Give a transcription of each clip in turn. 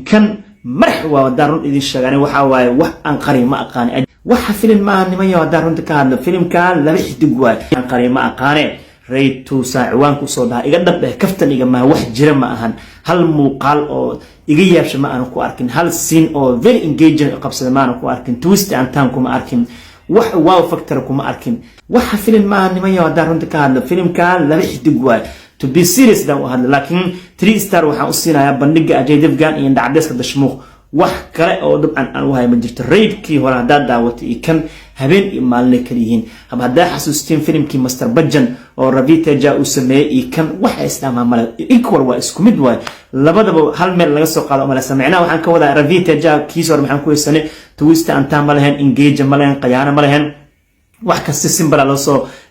kan marx waa daarun idin sheeganay waxa waaye wax aan qari ma aqaan waxa filim ma nimayo daarunta ka hadla filimka laba xidig waay aan qari ma aqaan raytu saaciwaan ku soo dhaha iga dhabbe kaftan iga ma wax jira ma ahan hal muuqaal oo iga yaabsha ma aan ku arkin hal scene oo very engaging qabsada ma aan ku arkin twist aan taan kuma arkin wax wow factor kuma arkin waxa filim ma nimayo daarunta ka hadla filimka laba xidig waay to be serious dan hadla laakiin 3 star waxaan u siinayaa bandhiga Ajay Devgan iyo Dacdeska Dashmuq wax kale oo dabcan aan u hay ma jirto raydkii hore hada daawatay kan habeen iyo maalin kale yihiin hada xasuusteen filimkii Master Bajan oo Ravi Teja uu sameeyay kan wax islaama mal equal waa isku mid waay labadaba hal meel laga soo qaado ma la sameeyna waxaan ka wadaa Ravi Teja kiis hore maxaan ku heesanay twist aan taan ma lahayn engage ma lahayn qayaana ma lahayn wax kasta simple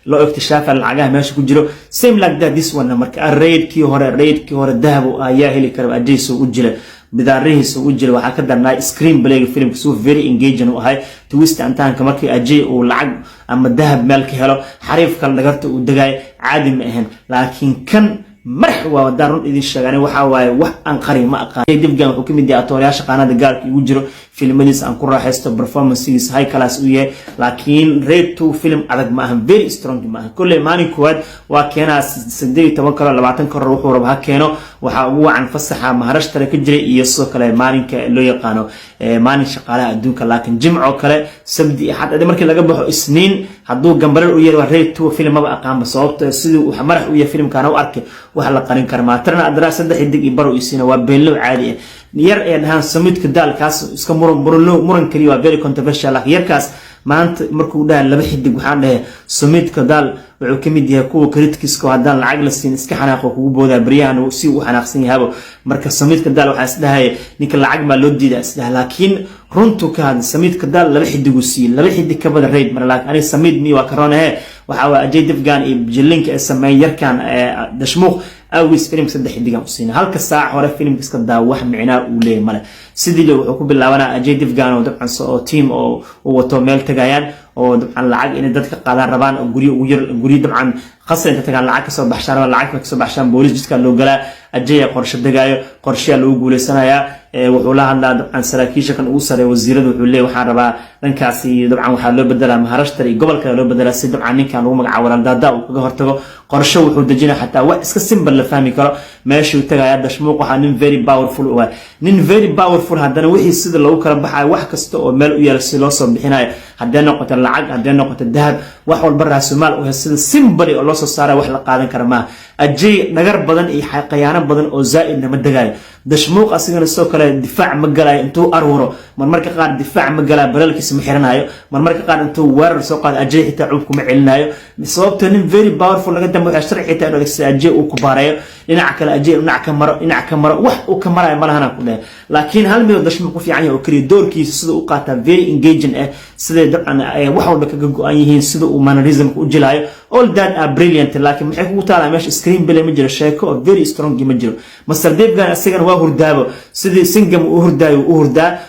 loo iktishaaf lacagaha meesha ku jiro same like that this one marka raydkii hore dahab ayaa heli kara Ajay soo u jira bidaarihiisa u jira waxa ka darnaa screen play filmka soo very engaging u ahay twist antaanka markii Ajay uu lacag ama dahab meel ka helo xariifka dhagarta uu dagay caadi ma ahan laakiin kan marx waa daarun idin sheeganay waxa waaye wax aan qari ma aqaan Devgan wuxuu kamid yahay atoorayaasha qanada gaarka ugu jiro filmadiisa aan ku raaxaysto performances high class u yahay laakiin Raytu film adag ma ahan very strong ma ahan kullee maalin koowaad waa keenaa 18 karo 20 karo wuxuu rabaa keeno waxa ugu wacan fasaxa maharashtra ka jiray iyo soo kale maalinka loo yaqaano maalin shaqaalaha adduunka laakiin jimco kale sabti axad markii laga baxo isniin haduu gambarar u yeero Raytu film ma aqaan sababta sidoo uu marax u yahay filmkan u arkay wax la qarin karo ma tarna adraa 3 dig baro isina waa beenlow caadi ah yar ee dhahan samidka daalkaas iska muran kaliya waa very controversial laakiin yarkaas maanta markuu dhahan laba xidig waxaan dhahay samidka daal wuxuu kamid yahay kuwa critics-ka hadaan lacag la siin iska xanaaqo kugu boodaa bariyahan uu si u xanaaqsan yahay marka samidka daal waxa isdhahay ninka lacag ma loo diidaa isdhahay laakiin runtu ka had samidka daal laba xidig u siin laba xidig ka badan rayd mar laakiin ani samid mi waa karoonaa waxa waa Ajay Devgan iyo jilinka ee sameeyay yarkan Dashmuq awis film 3 xidigan u siin halka saac hore filmka iska daa wax micnaa uu leeyahay male sidii wuxuu ku bilaabanaa Ajay Devgan oo dabcan soo team oo wato meel tagayaan oo dabcan lacag in dadka qaadaan rabaan guri dabcan qasay inta tagaan lacag ka soo baxshaan lacag ka soo baxshaan booliis jidka loo galaa Ajay qorshe dagaayo qorshe loo guuleysanayaa wuxuu la hadlaa dabcan saraakiisha kan ugu sareeyo wasiiradu wuxuu leeyahay waxaan rabaa dhankaasi dabcan waxa loo bedelaa Maharashtra iyo gobolka loo bedelaa si dabcan ninkan lagu magacaabo Dada uu kaga hortago qorshe wuxuu dejinaa xataa wax iska simple la fahmi karo meeshuu tagaya Dashmuq waxa nin very powerful waa nin very powerful hadana wixii sida loogu kala baxay wax kasta oo meel u yaal si loo soo bixinayo hadana noqoto lacag hadana noqoto dahab wax walba raasumaal oo sida simple oo loo soo saaray wax la qaadan karo ma Ajay nagar badan iyo xaqiyaano badan oo zaa'id ma dagaay Dashmuq asigana soo kale difaac ma galay intuu arwaro marmarka qaar difaac ma galay baralkiisa ma xiranayo marmarka qaar intuu weerar soo qaad Ajay xitaa cub kuma celinayo sababtoo nin very powerful laga dambeeyo sharci xitaa inuu Ajay uu ku baarayo dhinaca kale Ajay dhinaca ka maro wax uu ka marayo malahan ku dhahay laakiin hal mid Dashmuq ku fiican yahay oo kaliya doorkiisa sida uu qaata very engaging sida dabcan wax walba kaga go'an yihiin sida uu mannerism u jilaayo all that are brilliant laakiin maxay ku taalaa meesha screen play ma jiro sheeko oo very strong ma jiro Master Devgan asagana waa hurdaabo sidii singam u hurdaa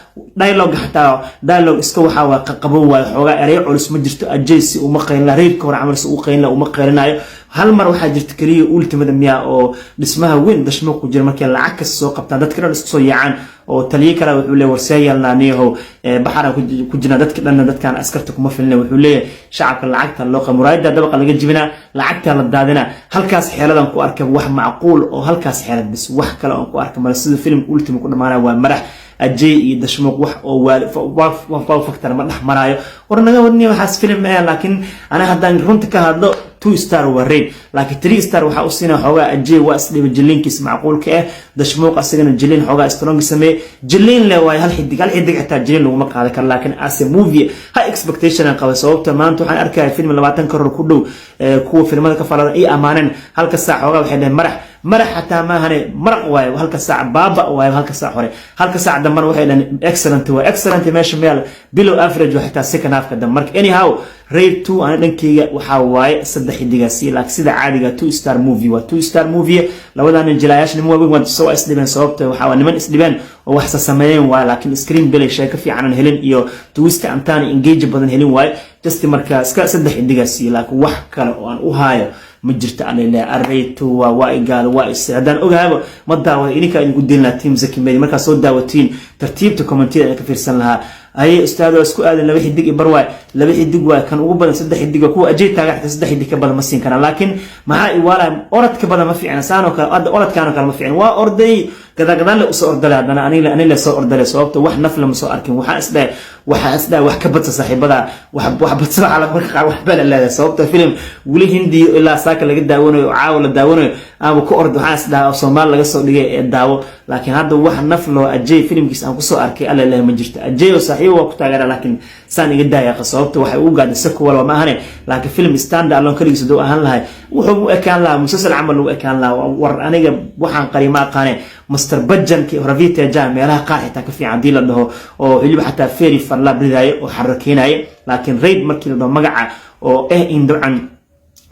dialogue iska waxa waa qaqabo waa xogaa eray culus ma jirto Ajay si uma qeynla reerka hore amarsi u qeynla uma qeyrinayo hal mar waxa jirta kaliya ultimate miya oo dhismaha weyn Dashmuq ku jira markii lacag ka soo qabtaan dadka dhan isku soo yaacaan oo taliye kale wuxuu leeyahay warseeyalna neeho baxara ku jina dadkan askarta kuma filna wuxuu leeyahay shacabka lacagta loo qamuraayda dabaqa laga jibina lacagta la daadina halkaas xeeladan ku arkay wax macquul oo halkaas xeelad bis wax kale oo ku arkay mar sida film ultimate ku dhamaanay waa marax Ajay iyo Dashmuq wax oo factor ma dhaxmarayo warnaga wadni waxaas film laakiin ana hadaan runta ka hadlo 2 star wareen laakiin 3 star waxa uu siinaa xogaa Ajay waa isdhiba jilinkiis macquulka ah Dashmuq asagana jilin xogaa strong samee jilin le way hal xidig xitaa jilin lagu ma qaadan karo laakiin as a movie high expectation aan qabo sababta maanta waxaan arkay film 20 karoor ku dhow kuwa filmada ka falada ay amaanan halka saac xogaa waxay dhahay marax hatta ma hane maraq waayo halka saac baaba waayo halka saac hore halka saac damar waxay dhahay excellent meesha meel below average waxa xitaa second half ka damar anyhow Raytu aan dhankeyga waxa waaye 3 xidigaasi laakiin sida caadiga 2 star movie waa 2 star movie labadan jilaayash niman waaweyn waa soo isdhiban sababta waxa niman isdhiban oo wax sameeyeen waa laakiin screen play shay ka fiican helin iyo twist antaan engage badan helin waay just marka iska 3 xidigaasi laakiin wax kale oo aan u haayo ma jirto alle arraytu waa igaal waa hadaan ogaabo ma daawada ininka idinku dilna team Zaki Media marka soo daawatiin tartiibta commentida ka fiirsan lahaa ay ustaado isku aadan laba xidig barwaay laba xidig waa kan ugu badan saddex xidig kuwa ajay taagta saddex xidig ka badan ma siin karaan laakiin maxaa i wala orodka badan ma fiicna saano kale orodkaana kale ma fiicna waa orday gadagadan la soo ordalay hadana aniga soo ordalay sababta wax nafla ma soo arkin waxa isdaa wax ka badsa saaxiibada wax badsa ala marka qaar wax bal leedahay sababta film wali hindi ilaa saaka laga daawanayo caaw la daawanayo ama ku ordo waxa isdaa Soomaal laga soo dhigay ee daawo laakiin hadda wax naflo ajay filmkiis aan ku soo arkay alla ilaahay ma jirto ajay oo saaxiib waa ku taageera laakiin saan iga daayay sababta waxay u gaadhay sako wala ma ahane laakiin film stand alone kaligiis doo ahaan lahay wuxuu u ekaan lahaa musalsal amal u ekaan lahaa war aniga waxaan qariima aqaane Mr. Bajjan ki Ravita Jam meelaha qaar xitaa ka fiican dii la dhaho oo xilib xataa feeri farla bridaayo oo xarakeynaayo laakiin raid markii la dhaho magaca oo in dabcan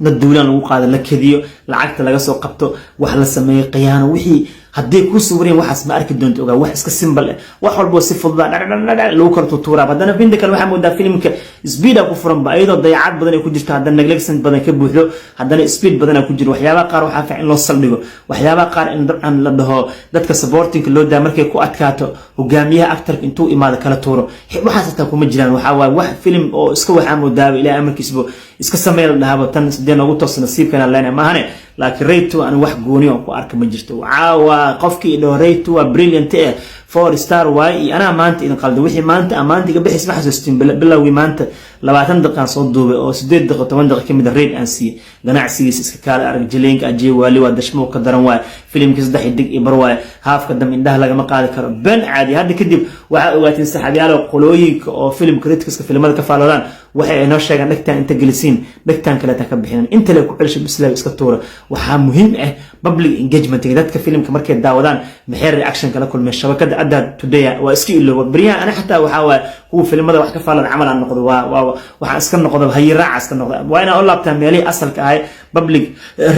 naduulan lagu qaado la kadiyo lacagta laga soo qabto wax la sameeyo qiyaano wixii haddii ku suureen waxaas ma arki doonto ogaa wax iska simple wax walba si fudud lagu karto tuura hadana binda kale waxa moodaa filmka speed ku furan ba ayadoo dayacad badan ay ku jirto hadana negligence badan ka buuxdo hadana speed badan ku jiro waxyaabaha qaar waxa fiican loo saldhigo waxyaabaha qaar in dabcan la dhaho dadka supporting loo daa markay ku adkaato hogaamiyaha actor intuu imaado kala tuuro waxaas taa kuma jiraan waxa waa wax film oo iska waxa moodaa ilaa amarkiisba iska sameeyay dhaabo tan sideen ugu toos nasiibkana leena maahane laakiin raytu aan wax gooni oo ku arka ma jirto caawa qofkii raytu waa brilliant 4 star way ana maanta in qaldo wixii maanta amaantiga bixis ma xasuustin bilawgi maanta 20 daqiiqo soo duubay oo 8 daqiiqo 10 daqiiqo kamid raid aan si ganacsigiisa iska kala arag jileenka ajee wali waa dashmo ka daran way filimka saddex xidig bar way haafka dam indhaha laga ma qaadi karo ben caadi hadda kadib waxa ogaatiin saxaabiyaal qolooyinka oo film critics filimada ka faaladaan waxay inoo sheegaan dhagtaan inta gelisiin dhagtaan kale ta ka bixin inta la ku celsho bislaag iska tuura waxa muhiim ah public engagement dadka filmka markay daawadaan maxay reaction kala kulmeen shabakada adda today waa iska ilooba bariyaa ana xataa waxa waa kuwa filmada wax ka faalan amal aan noqdo waxa iska noqdo hayiraac iska noqdo waa ina u laabtaan meelii asalka ah public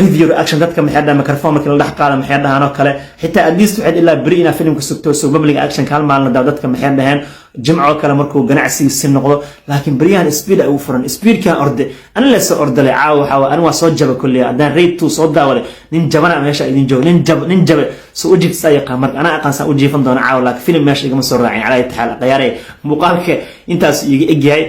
review reaction dadka maxay dhamaan microphone markii la dhaxqaala maxay dhahaan oo kale xitaa at least waxay ilaa bari ina filmka sugto soo public action kaalmaan la dadka maxay dhahaan jimco kale markuu ganacsiga si noqdo laakiin bariyahan speed ay u furan speed ka orde ana la soo ordalay caaw waxa aan waa soo jaba kulliya hadaan rate 2 soo daawale nin jabana meesha idin joog nin jab soo ujig sayqa marka ana aqaan u jiifan doona caaw laakiin film meesha igama soo raacin calaa taxal qiyaare muuqaalka intaas iga egyahay